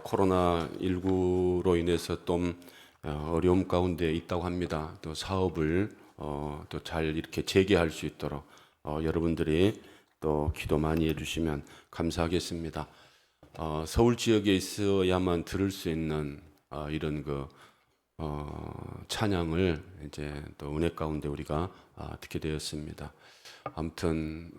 코로나19로 인해서 좀 어려움 가운데 있다고 합니다. 또 사업을 또 잘 이렇게 재개할 수 있도록 여러분들이 또 기도 많이 해주시면 감사하겠습니다. 서울 지역에 있어야만 들을 수 있는 이런 찬양을 이제 또 은혜 가운데 우리가 듣게 되었습니다. 아무튼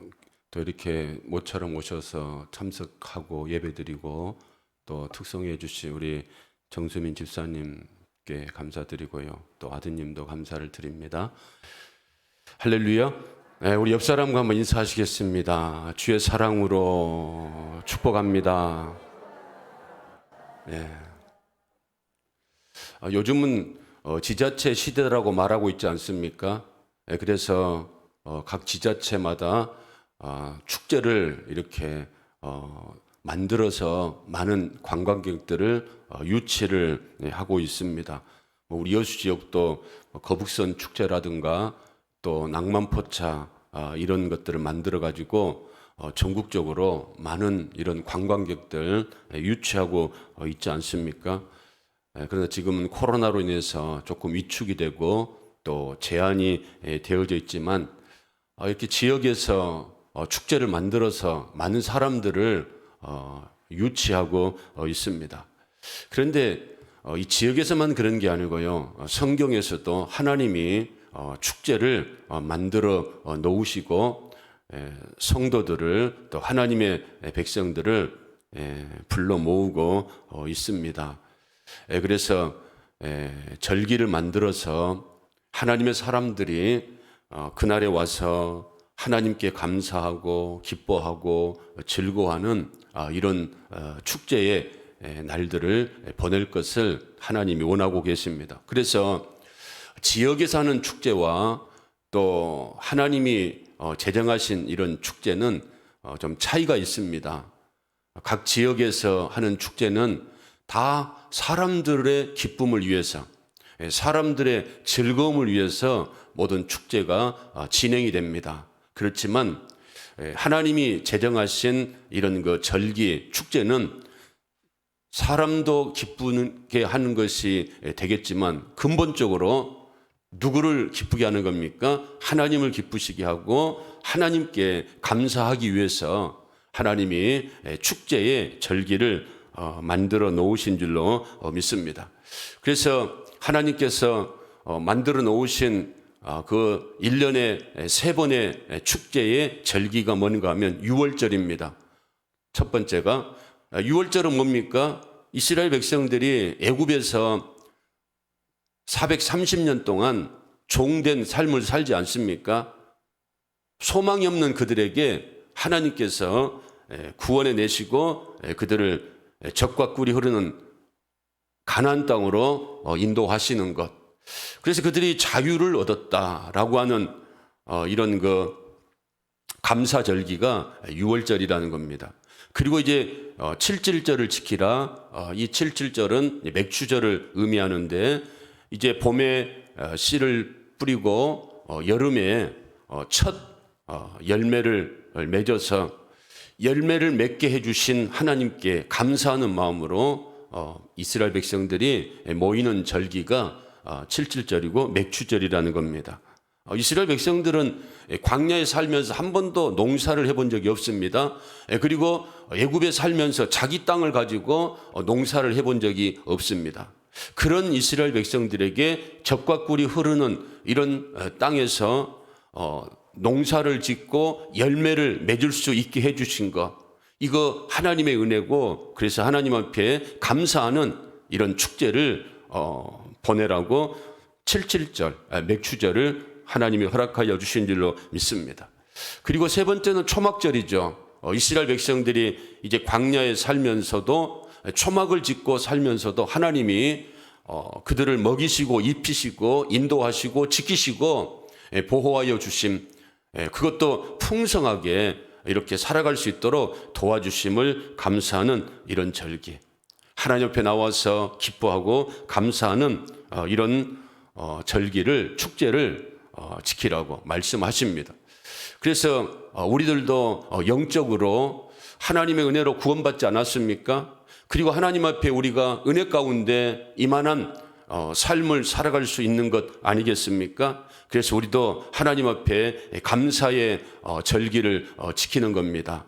또 이렇게 모처럼 오셔서 참석하고 예배드리고 또 특송해 주신 우리 정수민 집사님께 감사드리고요. 또 아드님도 감사를 드립니다. 할렐루야. 네, 우리 옆 사람과 한번 인사하시겠습니다. 주의 사랑으로 축복합니다. 네. 요즘은 지자체 시대라고 말하고 있지 않습니까? 네, 그래서 각 지자체마다 축제를 이렇게 만들어서 많은 관광객들을 유치를 하고 있습니다. 우리 여수 지역도 거북선 축제라든가 또 낭만포차 이런 것들을 만들어 가지고 전국적으로 많은 이런 관광객들 유치하고 있지 않습니까? 그러나 지금은 코로나로 인해서 조금 위축이 되고 또 제한이 되어져 있지만 이렇게 지역에서 축제를 만들어서 많은 사람들을 유치하고 있습니다. 그런데 이 지역에서만 그런 게 아니고요. 성경에서도 하나님이 축제를 만들어 놓으시고 성도들을 또 하나님의 백성들을 불러 모으고 있습니다. 그래서 절기를 만들어서 하나님의 사람들이 그날에 와서 하나님께 감사하고 기뻐하고 즐거워하는 이런 축제의 날들을 보낼 것을 하나님이 원하고 계십니다. 그래서 지역에서 하는 축제와 또 하나님이 제정하신 이런 축제는 좀 차이가 있습니다. 각 지역에서 하는 축제는 다 사람들의 기쁨을 위해서, 사람들의 즐거움을 위해서 모든 축제가 진행이 됩니다. 그렇지만 하나님이 제정하신 이런 절기, 축제는 사람도 기쁘게 하는 것이 되겠지만 근본적으로 누구를 기쁘게 하는 겁니까? 하나님을 기쁘시게 하고 하나님께 감사하기 위해서 하나님이 축제의 절기를 만들어 놓으신 줄로 믿습니다. 그래서 하나님께서 만들어 놓으신 그 1년에 3번의 축제의 절기가 뭔가 하면 유월절입니다. 첫 번째가 유월절은 뭡니까? 이스라엘 백성들이 애굽에서 430년 동안 종된 삶을 살지 않습니까? 소망이 없는 그들에게 하나님께서 구원해 내시고 그들을 젖과 꿀이 흐르는 가나안 땅으로 인도하시는 것. 그래서 그들이 자유를 얻었다라고 하는 이런 감사절기가 유월절이라는 겁니다. 그리고 이제 7.7절을 지키라. 이 7.7절은 맥추절을 의미하는데 이제 봄에 씨를 뿌리고 여름에 첫 열매를 맺어서 열매를 맺게 해주신 하나님께 감사하는 마음으로 이스라엘 백성들이 모이는 절기가 7.7절이고 맥추절이라는 겁니다. 이스라엘 백성들은 광야에 살면서 한 번도 농사를 해본 적이 없습니다. 그리고 애굽에 살면서 자기 땅을 가지고 농사를 해본 적이 없습니다. 그런 이스라엘 백성들에게 젖과 꿀이 흐르는 이런 땅에서 농사를 짓고 열매를 맺을 수 있게 해주신 것, 이거 하나님의 은혜고, 그래서 하나님 앞에 감사하는 이런 축제를 보내라고 7.7절 맥추절을 하나님이 허락하여 주신 줄로 믿습니다. 그리고 세 번째는 초막절이죠. 이스라엘 백성들이 이제 광야에 살면서도 초막을 짓고 살면서도 하나님이 그들을 먹이시고 입히시고 인도하시고 지키시고 보호하여 주심, 그것도 풍성하게 이렇게 살아갈 수 있도록 도와주심을 감사하는 이런 절기, 하나님 옆에 나와서 기뻐하고 감사하는 이런 절기를, 축제를 지키라고 말씀하십니다. 그래서 우리들도 영적으로 하나님의 은혜로 구원받지 않았습니까? 그리고 하나님 앞에 우리가 은혜 가운데 이만한 삶을 살아갈 수 있는 것 아니겠습니까? 그래서 우리도 하나님 앞에 감사의 절기를 지키는 겁니다.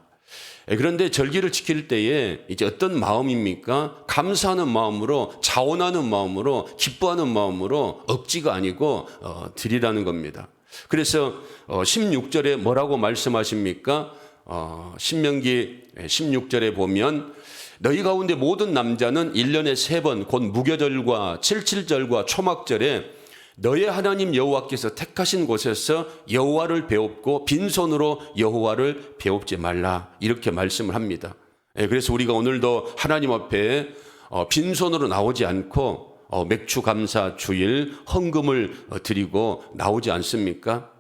그런데 절기를 지킬 때에 이제 어떤 마음입니까? 감사하는 마음으로, 자원하는 마음으로, 기뻐하는 마음으로, 억지가 아니고 드리라는 겁니다. 그래서 16절에 뭐라고 말씀하십니까? 신명기 16절에 보면 너희 가운데 모든 남자는 1년에 3번 곧 무교절과 칠칠절과 초막절에 너의 하나님 여호와께서 택하신 곳에서 여호와를 배웁고 빈손으로 여호와를 배웁지 말라, 이렇게 말씀을 합니다. 그래서 우리가 오늘도 하나님 앞에 빈손으로 나오지 않고 맥주 감사 주일 헌금을 드리고 나오지 않습니까?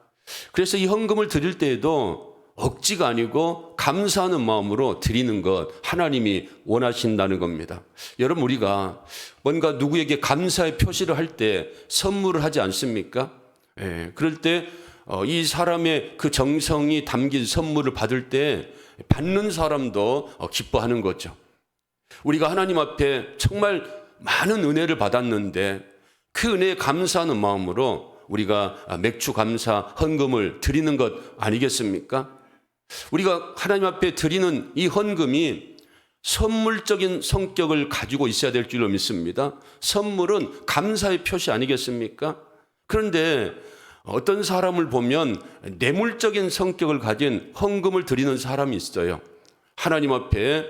그래서 이 헌금을 드릴 때에도 억지가 아니고 감사하는 마음으로 드리는 것, 하나님이 원하신다는 겁니다. 여러분, 우리가 뭔가 누구에게 감사의 표시를 할 때 선물을 하지 않습니까? 그럴 때 이 사람의 그 정성이 담긴 선물을 받을 때 받는 사람도 기뻐하는 거죠. 우리가 하나님 앞에 정말 많은 은혜를 받았는데 그 은혜에 감사하는 마음으로 우리가 맥주 감사 헌금을 드리는 것 아니겠습니까? 우리가 하나님 앞에 드리는 이 헌금이 선물적인 성격을 가지고 있어야 될 줄로 믿습니다. 선물은 감사의 표시 아니겠습니까? 그런데 어떤 사람을 보면 뇌물적인 성격을 가진 헌금을 드리는 사람이 있어요. 하나님 앞에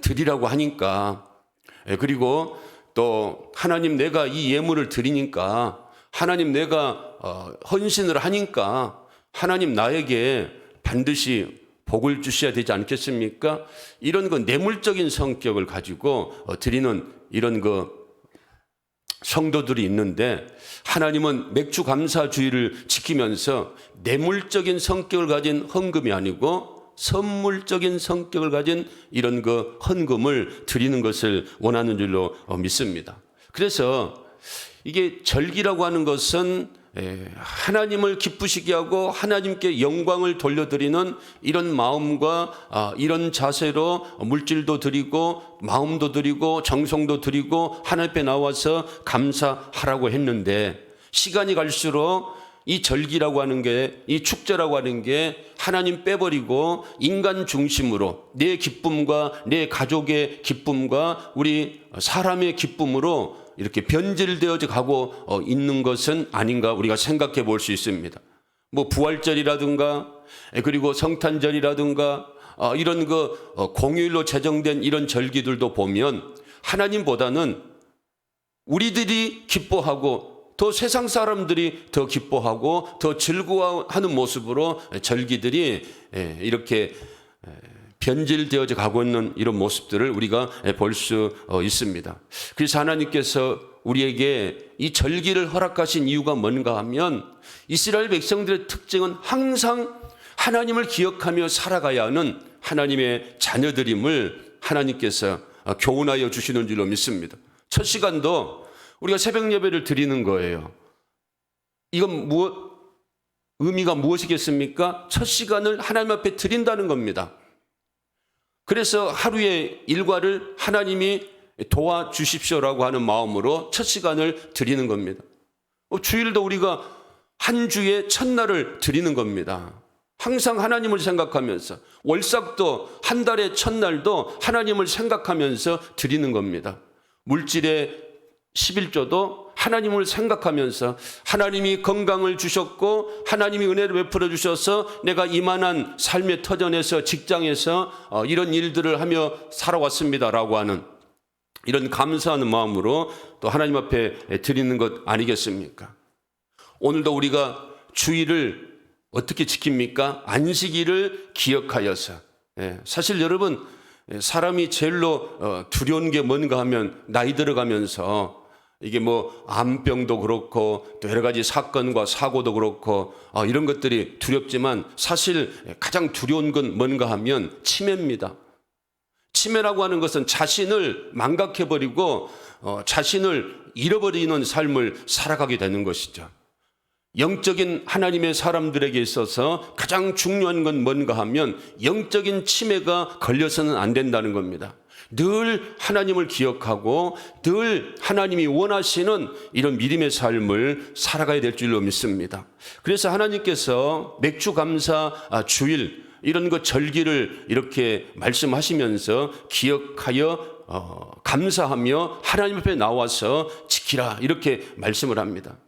드리라고 하니까, 그리고 또 하나님 내가 이 예물을 드리니까, 하나님 내가 헌신을 하니까 하나님 나에게 반드시 복을 주셔야 되지 않겠습니까? 이런 그 뇌물적인 성격을 가지고 드리는 이런 그 성도들이 있는데, 하나님은 맥주 감사주의를 지키면서 뇌물적인 성격을 가진 헌금이 아니고 선물적인 성격을 가진 이런 그 헌금을 드리는 것을 원하는 줄로 믿습니다. 그래서 이게 절기라고 하는 것은 하나님을 기쁘시게 하고 하나님께 영광을 돌려드리는 이런 마음과 이런 자세로 물질도 드리고 마음도 드리고 정성도 드리고 하나님 앞에 나와서 감사하라고 했는데, 시간이 갈수록 이 절기라고 하는 게, 이 축제라고 하는 게 하나님 빼버리고 인간 중심으로 내 기쁨과 내 가족의 기쁨과 우리 사람의 기쁨으로 이렇게 변질되어져 가고 있는 것은 아닌가 우리가 생각해 볼 수 있습니다. 뭐 부활절이라든가 그리고 성탄절이라든가 이런 그 공휴일로 제정된 이런 절기들도 보면 하나님보다는 우리들이 기뻐하고 더 세상 사람들이 더 기뻐하고 더 즐거워하는 모습으로 절기들이 이렇게 변질되어져 가고 있는 이런 모습들을 우리가 볼 수 있습니다. 그래서 하나님께서 우리에게 이 절기를 허락하신 이유가 뭔가 하면, 이스라엘 백성들의 특징은 항상 하나님을 기억하며 살아가야 하는 하나님의 자녀들임을 하나님께서 교훈하여 주시는 줄로 믿습니다. 첫 시간도 우리가 새벽 예배를 드리는 거예요. 이건 의미가 무엇이겠습니까? 첫 시간을 하나님 앞에 드린다는 겁니다. 그래서 하루의 일과를 하나님이 도와주십시오라고 하는 마음으로 첫 시간을 드리는 겁니다. 주일도 우리가 한 주의 첫날을 드리는 겁니다. 항상 하나님을 생각하면서, 월삭도 한 달의 첫날도 하나님을 생각하면서 드리는 겁니다. 물질의 11조도 하나님을 생각하면서, 하나님이 건강을 주셨고 하나님이 은혜를 베풀어 주셔서 내가 이만한 삶의 터전에서, 직장에서 이런 일들을 하며 살아왔습니다라고 하는 이런 감사하는 마음으로 또 하나님 앞에 드리는 것 아니겠습니까? 오늘도 우리가 주일을 어떻게 지킵니까? 안식일을 기억하여서. 사실 여러분, 사람이 제일로 두려운 게 뭔가 하면 나이 들어가면서 이게 뭐 암병도 그렇고 또 여러 가지 사건과 사고도 그렇고 이런 것들이 두렵지만, 사실 가장 두려운 건 뭔가 하면 치매입니다. 치매라고 하는 것은 자신을 망각해버리고 자신을 잃어버리는 삶을 살아가게 되는 것이죠. 영적인 하나님의 사람들에게 있어서 가장 중요한 건 뭔가 하면 영적인 치매가 걸려서는 안 된다는 겁니다. 늘 하나님을 기억하고 늘 하나님이 원하시는 이런 믿음의 삶을 살아가야 될 줄로 믿습니다. 그래서 하나님께서 맥주 감사 주일 이런 거 절기를 이렇게 말씀하시면서 기억하여 감사하며 하나님 앞에 나와서 지키라 이렇게 말씀을 합니다.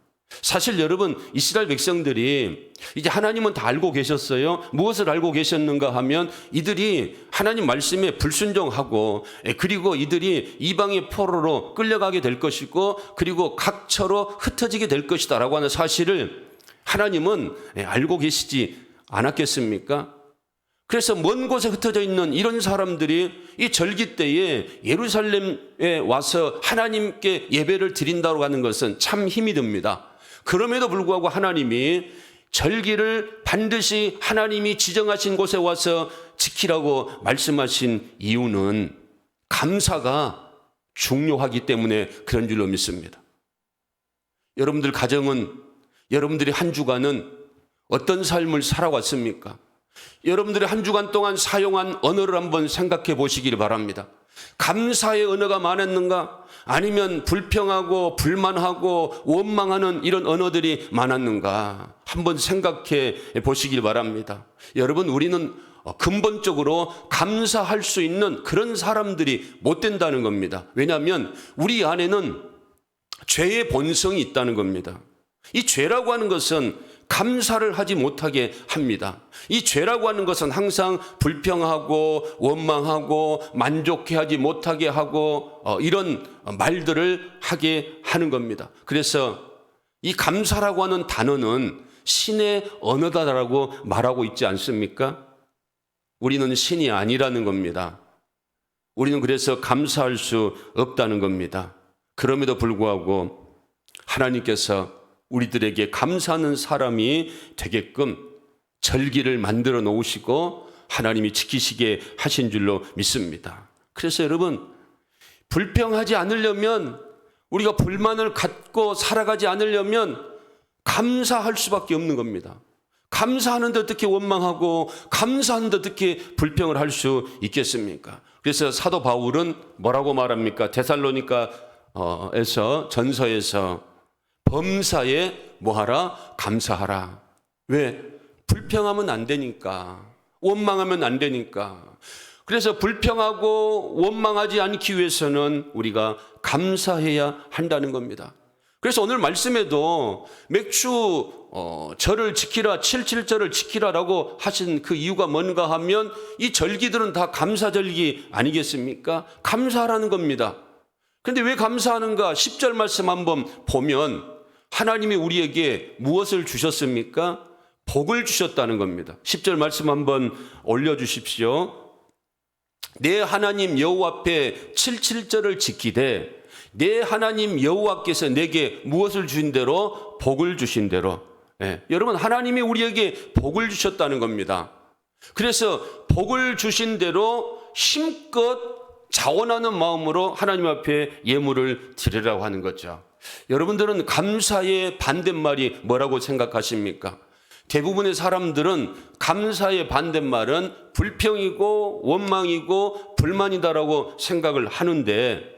사실 여러분, 이스라엘 백성들이 이제 하나님은 다 알고 계셨어요. 무엇을 알고 계셨는가 하면 이들이 하나님 말씀에 불순종하고, 그리고 이들이 이방의 포로로 끌려가게 될 것이고, 그리고 각처로 흩어지게 될 것이다 라고 하는 사실을 하나님은 알고 계시지 않았겠습니까? 그래서 먼 곳에 흩어져 있는 이런 사람들이 이 절기 때에 예루살렘에 와서 하나님께 예배를 드린다고 하는 것은 참 힘이 듭니다. 그럼에도 불구하고 하나님이 절기를 반드시 하나님이 지정하신 곳에 와서 지키라고 말씀하신 이유는 감사가 중요하기 때문에 그런 줄로 믿습니다. 여러분들 가정은, 여러분들이 한 주간은 어떤 삶을 살아왔습니까? 여러분들이 한 주간 동안 사용한 언어를 한번 생각해 보시기를 바랍니다. 감사의 언어가 많았는가? 아니면 불평하고 불만하고 원망하는 이런 언어들이 많았는가? 한번 생각해 보시길 바랍니다. 여러분, 우리는 근본적으로 감사할 수 있는 그런 사람들이 못 된다는 겁니다. 왜냐하면 우리 안에는 죄의 본성이 있다는 겁니다. 이 죄라고 하는 것은 감사를 하지 못하게 합니다. 이 죄라고 하는 것은 항상 불평하고 원망하고 만족해하지 못하게 하고 이런 말들을 하게 하는 겁니다. 그래서 이 감사라고 하는 단어는 신의 언어다라고 말하고 있지 않습니까? 우리는 신이 아니라는 겁니다. 우리는 그래서 감사할 수 없다는 겁니다. 그럼에도 불구하고 하나님께서 우리들에게 감사하는 사람이 되게끔 절기를 만들어 놓으시고 하나님이 지키시게 하신 줄로 믿습니다. 그래서 여러분, 불평하지 않으려면, 우리가 불만을 갖고 살아가지 않으려면 감사할 수밖에 없는 겁니다. 감사하는데 어떻게 원망하고 감사하는데 어떻게 불평을 할 수 있겠습니까? 그래서 사도 바울은 뭐라고 말합니까? 데살로니가에서 전서에서 범사에 뭐하라? 감사하라. 왜? 불평하면 안 되니까. 원망하면 안 되니까. 그래서 불평하고 원망하지 않기 위해서는 우리가 감사해야 한다는 겁니다. 그래서 오늘 말씀에도 맥주 절을 지키라, 77절을 지키라라고 하신 그 이유가 뭔가 하면 이 절기들은 다 감사절기 아니겠습니까? 감사하라는 겁니다. 그런데 왜 감사하는가? 10절 말씀 한번 보면 하나님이 우리에게 무엇을 주셨습니까? 복을 주셨다는 겁니다. 10절 말씀 한번 올려주십시오. 내 하나님 여호와 앞에 77절을 지키되 내 하나님 여호와께서 내게 무엇을 주신 대로? 복을 주신 대로. 여러분, 하나님이 우리에게 복을 주셨다는 겁니다. 그래서 복을 주신 대로 힘껏 자원하는 마음으로 하나님 앞에 예물을 드리라고 하는 거죠. 여러분들은 감사의 반대말이 뭐라고 생각하십니까? 대부분의 사람들은 감사의 반대말은 불평이고 원망이고 불만이다라고 생각을 하는데,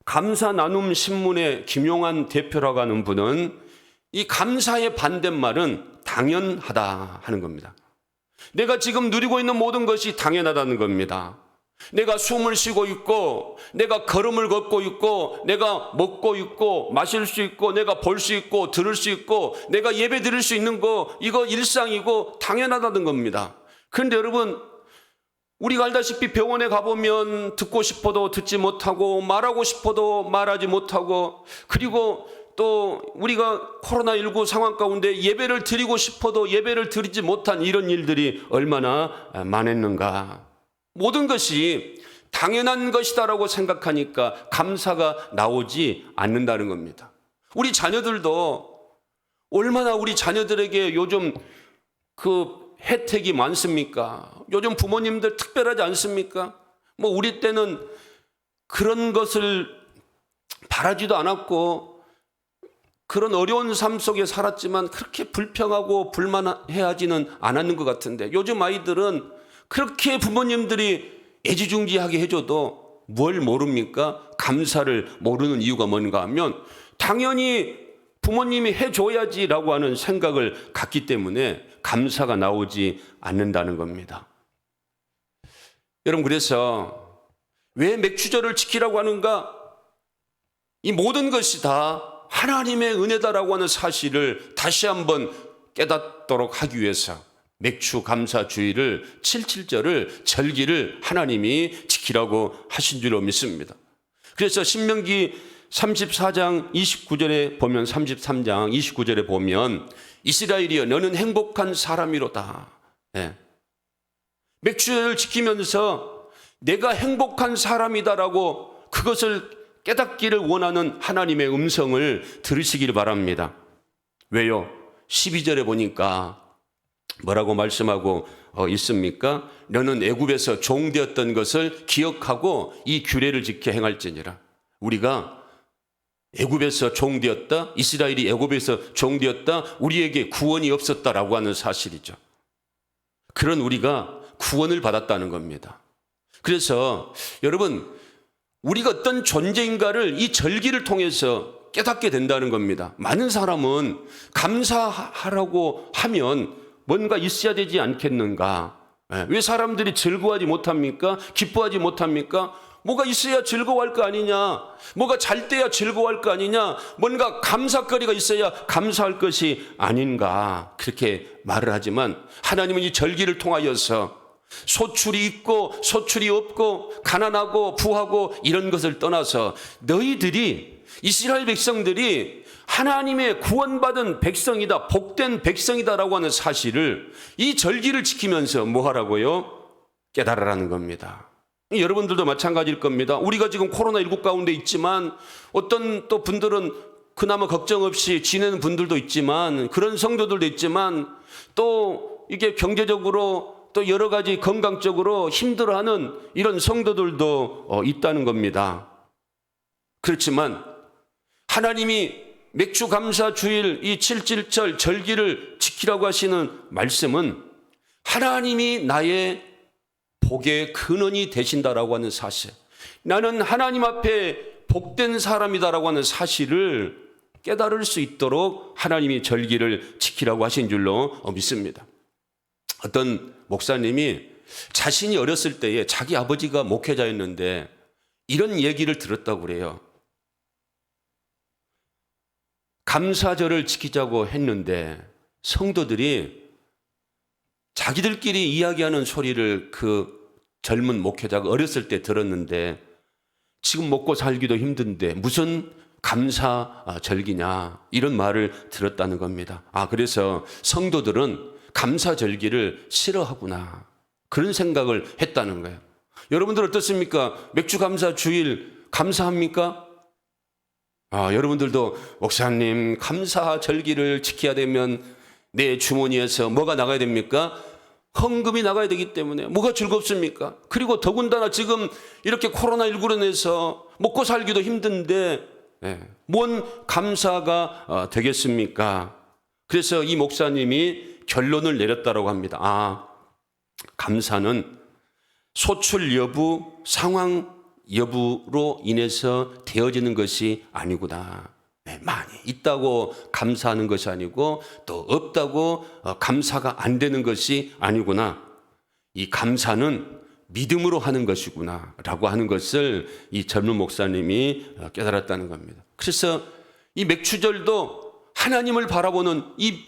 감사 나눔 신문의 김용환 대표라고 하는 분은 이 감사의 반대말은 당연하다 하는 겁니다. 내가 지금 누리고 있는 모든 것이 당연하다는 겁니다. 내가 숨을 쉬고 있고, 내가 걸음을 걷고 있고, 내가 먹고 있고, 마실 수 있고, 내가 볼 수 있고, 들을 수 있고, 내가 예배 드릴 수 있는 거, 이거 일상이고 당연하다는 겁니다. 그런데 여러분, 우리가 알다시피 병원에 가보면 듣고 싶어도 듣지 못하고, 말하고 싶어도 말하지 못하고, 그리고 또 우리가 코로나19 상황 가운데 예배를 드리고 싶어도 예배를 드리지 못한 이런 일들이 얼마나 많았는가. 모든 것이 당연한 것이다라고 생각하니까 감사가 나오지 않는다는 겁니다. 우리 자녀들도 얼마나 우리 자녀들에게 요즘 그 혜택이 많습니까? 요즘 부모님들 특별하지 않습니까? 뭐 우리 때는 그런 것을 바라지도 않았고 그런 어려운 삶 속에 살았지만 그렇게 불평하고 불만해하지는 않았는 것 같은데, 요즘 아이들은 그렇게 부모님들이 애지중지하게 해줘도 뭘 모릅니까? 감사를 모르는 이유가 뭔가 하면 당연히 부모님이 해줘야지라고 하는 생각을 갖기 때문에 감사가 나오지 않는다는 겁니다. 여러분, 그래서 왜 맥주절을 지키라고 하는가? 이 모든 것이 다 하나님의 은혜다라고 하는 사실을 다시 한번 깨닫도록 하기 위해서 맥주 감사주의를 77절을 절기를 하나님이 지키라고 하신 줄로 믿습니다. 그래서 신명기 34장 29절에 보면 33장 29절에 보면 이스라엘이여 너는 행복한 사람이로다. 네. 맥주를 지키면서 내가 행복한 사람이다라고 그것을 깨닫기를 원하는 하나님의 음성을 들으시길 바랍니다. 왜요? 12절에 보니까 뭐라고 말씀하고 있습니까? 너는 애굽에서 종되었던 것을 기억하고 이 규례를 지켜 행할지니라. 우리가 애굽에서 종되었다, 이스라엘이 애굽에서 종되었다, 우리에게 구원이 없었다라고 하는 사실이죠. 그런 우리가 구원을 받았다는 겁니다. 그래서 여러분, 우리가 어떤 존재인가를 이 절기를 통해서 깨닫게 된다는 겁니다. 많은 사람은 감사하라고 하면 뭔가 있어야 되지 않겠는가? 왜 사람들이 즐거워하지 못합니까? 기뻐하지 못합니까? 뭐가 있어야 즐거워할 거 아니냐? 뭐가 잘 돼야 즐거워할 거 아니냐? 뭔가 감사거리가 있어야 감사할 것이 아닌가? 그렇게 말을 하지만 하나님은 이 절기를 통하여서 소출이 있고 소출이 없고 가난하고 부하고 이런 것을 떠나서 너희들이 이스라엘 백성들이 하나님의 구원받은 백성이다, 복된 백성이다라고 하는 사실을 이 절기를 지키면서 뭐 하라고요? 깨달으라는 겁니다. 여러분들도 마찬가지일 겁니다. 우리가 지금 코로나19 가운데 있지만 어떤 또 분들은 그나마 걱정 없이 지내는 분들도 있지만 그런 성도들도 있지만 또 이게 경제적으로 또 여러 가지 건강적으로 힘들어하는 이런 성도들도 있다는 겁니다. 그렇지만 하나님이 맥주 감사 주일 이 77절 절기를 지키라고 하시는 말씀은 하나님이 나의 복의 근원이 되신다라고 하는 사실, 나는 하나님 앞에 복된 사람이다라고 하는 사실을 깨달을 수 있도록 하나님이 절기를 지키라고 하신 줄로 믿습니다. 어떤 목사님이 자신이 어렸을 때에 자기 아버지가 목회자였는데 이런 얘기를 들었다고 그래요. 감사절을 지키자고 했는데 성도들이 자기들끼리 이야기하는 소리를 그 젊은 목회자가 어렸을 때 들었는데 지금 먹고 살기도 힘든데 무슨 감사절기냐 이런 말을 들었다는 겁니다. 그래서 성도들은 감사절기를 싫어하구나 그런 생각을 했다는 거예요. 여러분들 어떻습니까? 맥주 감사 주일 감사합니까? 여러분들도 목사님 감사절기를 지켜야 되면 내 주머니에서 뭐가 나가야 됩니까? 헌금이 나가야 되기 때문에 뭐가 즐겁습니까? 그리고 더군다나 지금 이렇게 코로나19로 인해서 먹고 살기도 힘든데 뭔 감사가 되겠습니까? 그래서 이 목사님이 결론을 내렸다고 합니다. 감사는 소출 여부, 상황 여부로 인해서 되어지는 것이 아니구나. 많이 있다고 감사하는 것이 아니고 또 없다고 감사가 안 되는 것이 아니구나. 이 감사는 믿음으로 하는 것이구나 라고 하는 것을 이 젊은 목사님이 깨달았다는 겁니다. 그래서 이 맥주절도 하나님을 바라보는 이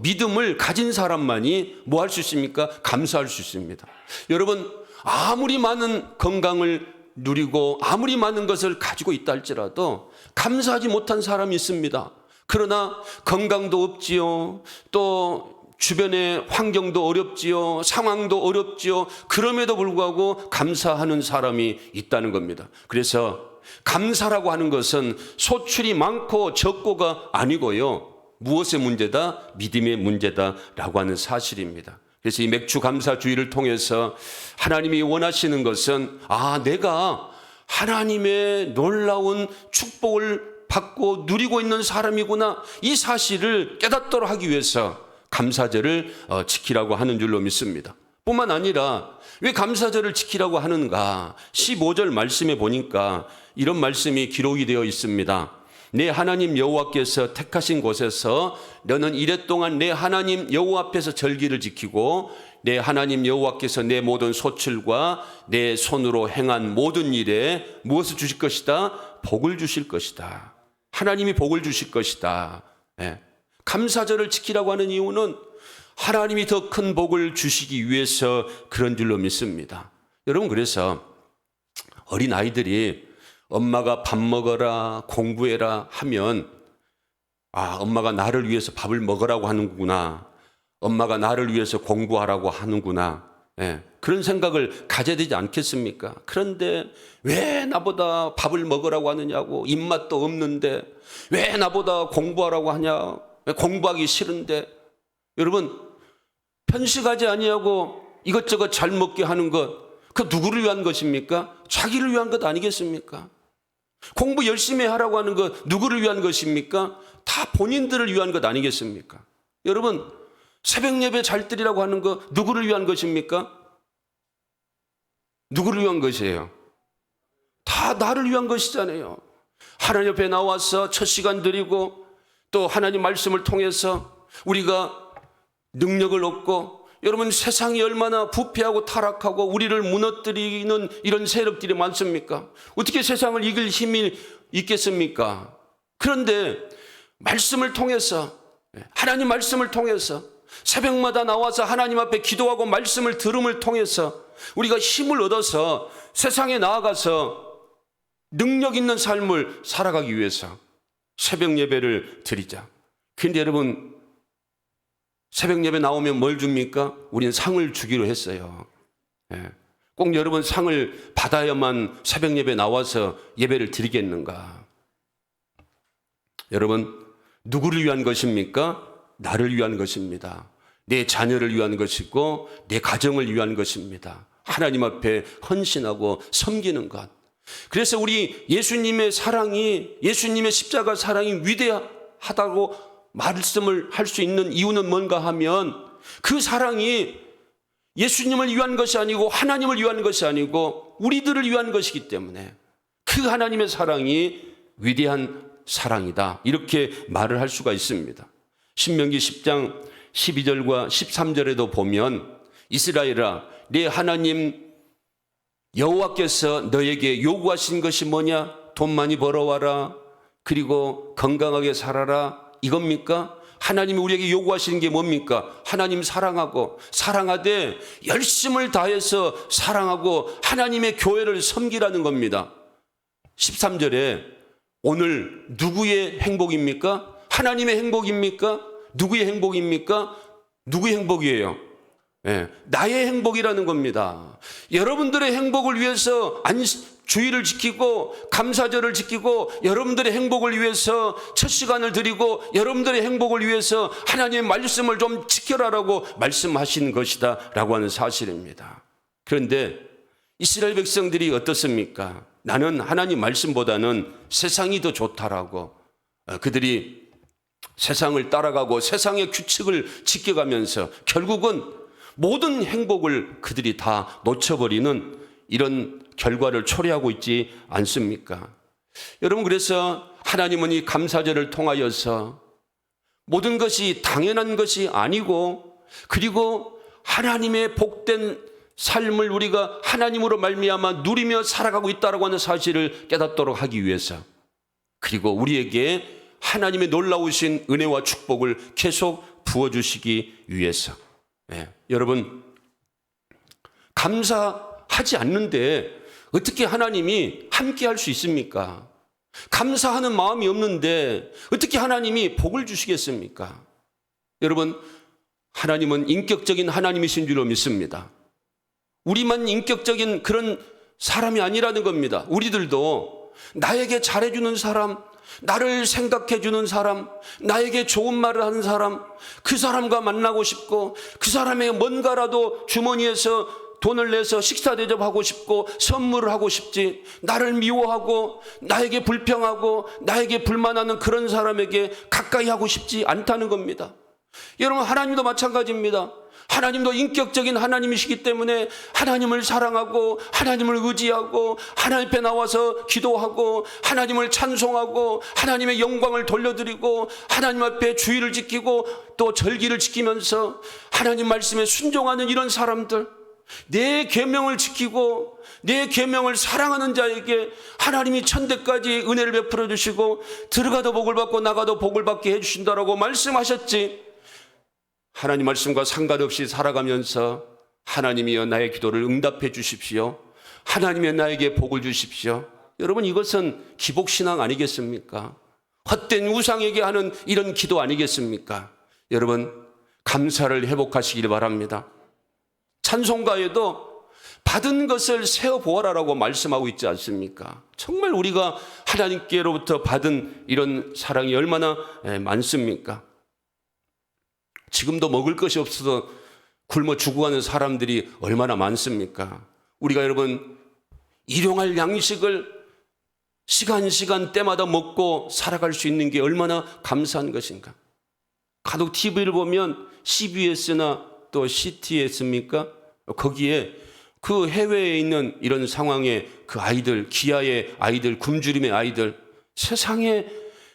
믿음을 가진 사람만이 뭐 할 수 있습니까? 감사할 수 있습니다. 여러분, 아무리 많은 건강을 누리고 아무리 많은 것을 가지고 있다 할지라도 감사하지 못한 사람이 있습니다. 그러나 건강도 없지요. 또 주변의 환경도 어렵지요. 상황도 어렵지요. 그럼에도 불구하고 감사하는 사람이 있다는 겁니다. 그래서 감사라고 하는 것은 소출이 많고 적고가 아니고요. 무엇의 문제다? 믿음의 문제다라고 하는 사실입니다. 그래서 이 맥주 감사 주의를 통해서 하나님이 원하시는 것은 내가 하나님의 놀라운 축복을 받고 누리고 있는 사람이구나 이 사실을 깨닫도록 하기 위해서 감사절을 지키라고 하는 줄로 믿습니다. 뿐만 아니라 왜 감사절을 지키라고 하는가? 15절 말씀에 보니까 이런 말씀이 기록이 되어 있습니다. 내 하나님 여호와께서 택하신 곳에서 너는 이랫동안 내 하나님 여호와 앞에서 절기를 지키고 내 하나님 여호와께서 내 모든 소출과 내 손으로 행한 모든 일에 무엇을 주실 것이다? 복을 주실 것이다. 하나님이 복을 주실 것이다. 예. 감사절을 지키라고 하는 이유는 하나님이 더 큰 복을 주시기 위해서 그런 줄로 믿습니다. 여러분, 그래서 어린 아이들이 엄마가 밥 먹어라, 공부해라 하면 엄마가 나를 위해서 밥을 먹으라고 하는구나. 엄마가 나를 위해서 공부하라고 하는구나. 예, 그런 생각을 가져야 되지 않겠습니까? 그런데 왜 나보다 밥을 먹으라고 하느냐고, 입맛도 없는데 왜 나보다 공부하라고 하냐, 왜 공부하기 싫은데. 여러분, 편식하지 아니하고 이것저것 잘 먹게 하는 것, 그 누구를 위한 것입니까? 자기를 위한 것 아니겠습니까? 공부 열심히 하라고 하는 것 누구를 위한 것입니까? 다 본인들을 위한 것 아니겠습니까? 여러분, 새벽 예배 잘 드리라고 하는 것 누구를 위한 것입니까? 누구를 위한 것이에요? 다 나를 위한 것이잖아요. 하나님 옆에 나와서 첫 시간 드리고 또 하나님 말씀을 통해서 우리가 능력을 얻고, 여러분, 세상이 얼마나 부패하고 타락하고 우리를 무너뜨리는 이런 세력들이 많습니까? 어떻게 세상을 이길 힘이 있겠습니까? 그런데 말씀을 통해서, 하나님 말씀을 통해서 새벽마다 나와서 하나님 앞에 기도하고 말씀을 들음을 통해서 우리가 힘을 얻어서 세상에 나아가서 능력 있는 삶을 살아가기 위해서 새벽 예배를 드리자. 그런데 여러분, 새벽 예배 나오면 뭘 줍니까? 우리는 상을 주기로 했어요. 꼭 여러분 상을 받아야만 새벽 예배 나와서 예배를 드리겠는가? 여러분, 누구를 위한 것입니까? 나를 위한 것입니다. 내 자녀를 위한 것이고 내 가정을 위한 것입니다. 하나님 앞에 헌신하고 섬기는 것. 그래서 우리 예수님의 사랑이, 예수님의 십자가 사랑이 위대하다고 말씀을 할 수 있는 이유는 뭔가 하면, 그 사랑이 예수님을 위한 것이 아니고 하나님을 위한 것이 아니고 우리들을 위한 것이기 때문에 그 하나님의 사랑이 위대한 사랑이다, 이렇게 말을 할 수가 있습니다. 신명기 10장 12절과 13절에도 보면 이스라엘아, 네 하나님 여호와께서 너에게 요구하신 것이 뭐냐? 돈 많이 벌어와라, 그리고 건강하게 살아라, 이겁니까? 하나님이 우리에게 요구하시는 게 뭡니까? 하나님 사랑하고, 사랑하되 열심을 다해서 사랑하고 하나님의 교회를 섬기라는 겁니다. 13절에 오늘 누구의 행복입니까? 하나님의 행복입니까? 누구의 행복입니까? 누구의 행복이에요? 나의 행복이라는 겁니다. 여러분들의 행복을 위해서 주의를 지키고 감사절을 지키고 여러분들의 행복을 위해서 첫 시간을 드리고 여러분들의 행복을 위해서 하나님의 말씀을 좀 지켜라라고 말씀하신 것이다 라고 하는 사실입니다. 그런데 이스라엘 백성들이 어떻습니까? 나는 하나님 말씀보다는 세상이 더 좋다라고, 그들이 세상을 따라가고 세상의 규칙을 지켜가면서 결국은 모든 행복을 그들이 다 놓쳐버리는 이런 결과를 초래하고 있지 않습니까? 여러분, 그래서 하나님은 이 감사절을 통하여서 모든 것이 당연한 것이 아니고, 그리고 하나님의 복된 삶을 우리가 하나님으로 말미암아 누리며 살아가고 있다고 하는 사실을 깨닫도록 하기 위해서, 그리고 우리에게 하나님의 놀라우신 은혜와 축복을 계속 부어주시기 위해서, 여러분, 감사하지 않는데 어떻게 하나님이 함께 할 수 있습니까? 감사하는 마음이 없는데 어떻게 하나님이 복을 주시겠습니까? 여러분, 하나님은 인격적인 하나님이신 줄로 믿습니다. 우리만 인격적인 그런 사람이 아니라는 겁니다. 우리들도 나에게 잘해주는 사람, 나를 생각해주는 사람, 나에게 좋은 말을 하는 사람, 그 사람과 만나고 싶고 그 사람에게 뭔가라도 주머니에서 돈을 내서 식사 대접하고 싶고 선물을 하고 싶지, 나를 미워하고 나에게 불평하고 나에게 불만하는 그런 사람에게 가까이 하고 싶지 않다는 겁니다. 여러분, 하나님도 마찬가지입니다. 하나님도 인격적인 하나님이시기 때문에 하나님을 사랑하고 하나님을 의지하고 하나님 앞에 나와서 기도하고 하나님을 찬송하고 하나님의 영광을 돌려드리고 하나님 앞에 주의를 지키고 또 절기를 지키면서 하나님 말씀에 순종하는 이런 사람들, 내 계명을 지키고 내 계명을 사랑하는 자에게 하나님이 천대까지 은혜를 베풀어 주시고 들어가도 복을 받고 나가도 복을 받게 해주신다라고 말씀하셨지. 하나님 말씀과 상관없이 살아가면서 하나님이여 나의 기도를 응답해 주십시오. 하나님이여 나에게 복을 주십시오. 여러분, 이것은 기복신앙 아니겠습니까? 헛된 우상에게 하는 이런 기도 아니겠습니까? 여러분, 감사를 회복하시길 바랍니다. 찬송가에도 받은 것을 세어보아라라고 말씀하고 있지 않습니까? 정말 우리가 하나님께로부터 받은 이런 사랑이 얼마나 많습니까? 지금도 먹을 것이 없어서 굶어 죽어가는 사람들이 얼마나 많습니까? 우리가 여러분 일용할 양식을 시간 때마다 먹고 살아갈 수 있는 게 얼마나 감사한 것인가? 간혹 TV를 보면 CBS나 또 CTS입니까? 거기에 그 해외에 있는 이런 상황에 그 아이들, 기아의 아이들, 굶주림의 아이들, 세상에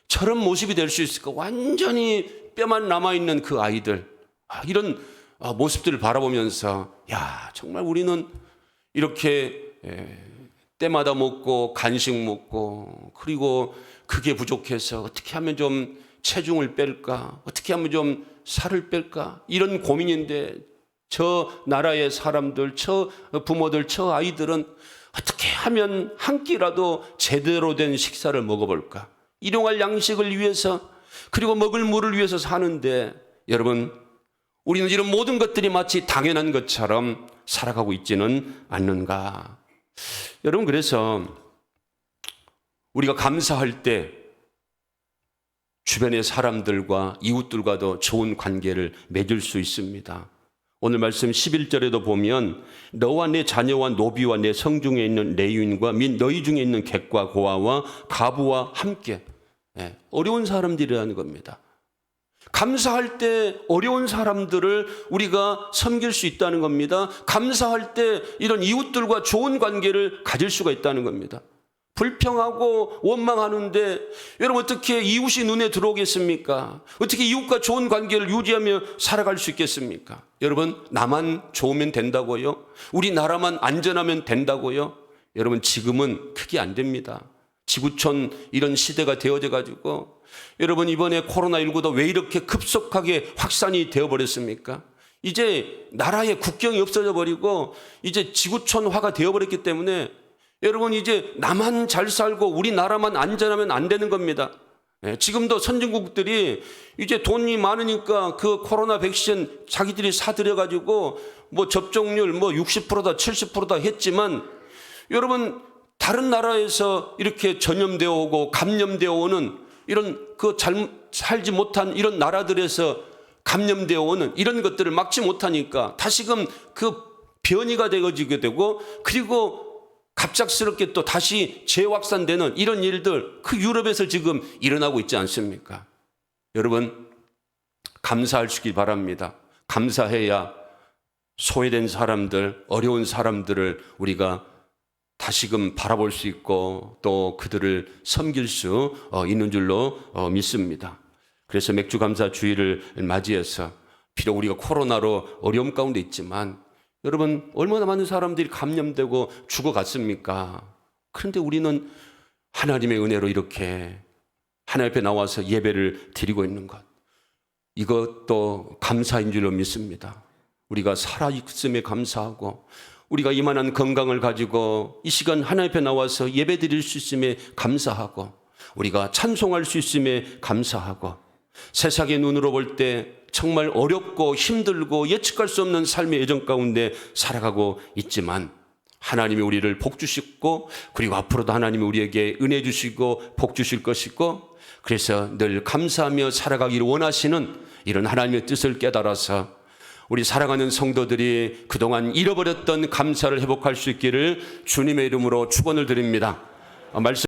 저런 모습이 될 수 있을까? 완전히 뼈만 남아있는 그 아이들, 이런 모습들을 바라보면서 야, 정말 우리는 이렇게 때마다 먹고 간식 먹고 그리고 그게 부족해서 어떻게 하면 좀 체중을 뺄까? 어떻게 하면 좀 살을 뺄까? 이런 고민인데 저 나라의 사람들, 저 부모들, 저 아이들은 어떻게 하면 한 끼라도 제대로 된 식사를 먹어볼까? 일용할 양식을 위해서 그리고 먹을 물을 위해서 사는데 여러분, 우리는 이런 모든 것들이 마치 당연한 것처럼 살아가고 있지는 않는가? 여러분, 그래서 우리가 감사할 때 주변의 사람들과 이웃들과도 좋은 관계를 맺을 수 있습니다. 오늘 말씀 11절에도 보면 너와 내 자녀와 노비와 내 성중에 있는 레위인과 및 너희 중에 있는 객과 고아와 가부와 함께, 어려운 사람들이라는 겁니다. 감사할 때 어려운 사람들을 우리가 섬길 수 있다는 겁니다. 감사할 때 이런 이웃들과 좋은 관계를 가질 수가 있다는 겁니다. 불평하고 원망하는데 여러분 어떻게 이웃이 눈에 들어오겠습니까? 어떻게 이웃과 좋은 관계를 유지하며 살아갈 수 있겠습니까? 여러분, 나만 좋으면 된다고요? 우리나라만 안전하면 된다고요? 여러분, 지금은 그게 안 됩니다. 지구촌 이런 시대가 되어져 가지고 여러분, 이번에 코로나19도 왜 이렇게 급속하게 확산이 되어버렸습니까? 이제 나라의 국경이 없어져 버리고 이제 지구촌화가 되어버렸기 때문에 여러분, 이제 나만 잘 살고 우리나라만 안전하면 안 되는 겁니다. 지금도 선진국들이 이제 돈이 많으니까 그 코로나 백신 자기들이 사들여 가지고 뭐 접종률 뭐 60%다 70%다 했지만 여러분, 다른 나라에서 이렇게 전염되어 오고 감염되어 오는 이런 그 잘 살지 못한 이런 나라들에서 감염되어 오는 이런 것들을 막지 못하니까 다시금 그 변이가 되어지게 되고 그리고 갑작스럽게 또 다시 재확산되는 이런 일들 그 유럽에서 지금 일어나고 있지 않습니까? 여러분, 감사하시기 바랍니다. 감사해야 소외된 사람들, 어려운 사람들을 우리가 다시금 바라볼 수 있고 또 그들을 섬길 수 있는 줄로 믿습니다. 그래서 맥주감사 주일을 맞이해서 비록 우리가 코로나로 어려움 가운데 있지만 여러분, 얼마나 많은 사람들이 감염되고 죽어갔습니까? 그런데 우리는 하나님의 은혜로 이렇게 하나님 앞에 나와서 예배를 드리고 있는 것, 이것도 감사인 줄로 믿습니다. 우리가 살아있음에 감사하고 우리가 이만한 건강을 가지고 이 시간 하나님 앞에 나와서 예배 드릴 수 있음에 감사하고 우리가 찬송할 수 있음에 감사하고 세상의 눈으로 볼 때 정말 어렵고 힘들고 예측할 수 없는 삶의 여정 가운데 살아가고 있지만 하나님이 우리를 복 주시고 그리고 앞으로도 하나님이 우리에게 은혜 주시고 복 주실 것이고 그래서 늘 감사하며 살아가기를 원하시는 이런 하나님의 뜻을 깨달아서 우리 사랑하는 성도들이 그동안 잃어버렸던 감사를 회복할 수 있기를 주님의 이름으로 축원을 드립니다. 말씀